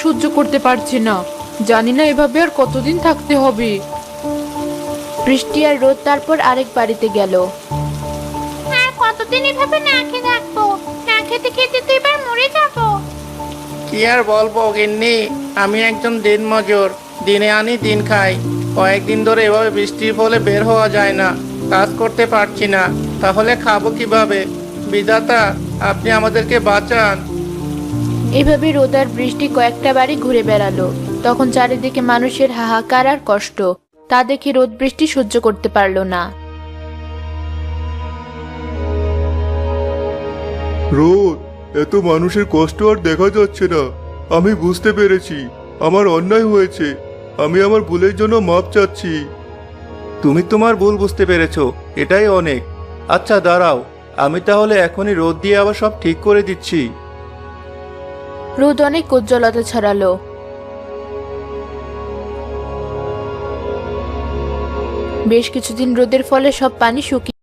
সহ্য করতে পারছি না। জানি না এভাবে আর কতদিন থাকতে হবে। বৃষ্টি আর রোদ তারপর আরেক বাড়িতে গেল। আর কতদিন এভাবে না খেয়ে থাকবো? না খেতে খেতে তো এবার মরে যাবো। কি আর বলবো গিন্নি, আমি একজন দিনমজুর, দিনে আনি দিন খাই। কয়েকদিন ধরে এভাবে বৃষ্টির ফলে বের হওয়া যায় না, কাজ করতে পারছি না। তাহলে খাবো কিভাবে? বিধাতা, আপনি আমাদেরকে বাঁচান। এভাবে রোদ আর বৃষ্টি কয়েকটা বাড়ি ঘুরে বেড়ালো। তখন চারিদিকে মানুষের হাহাকার আর কষ্ট। তা দেখে রোদ বৃষ্টি সহ্য করতে পারল না। রোদ, এত মানুষের কষ্ট আর দেখা যাচ্ছে না। আমি বুঝতে পেরেছি, আমার অন্যায় হয়েছে। আমি আমার ভুলের জন্য মাপ চাচ্ছি। তুমি তোমার ভুল বুঝতে পেরেছো, এটাই অনেক। আচ্ছা দাঁড়াও, আমি তাহলে এখনই রোদ দিয়ে আবার সব ঠিক করে দিচ্ছি। রোদ অনেক উজ্জ্বলতা ছড়ালো। বেশ কিছুদিন রোদের ফলে সব পানি শুকিয়ে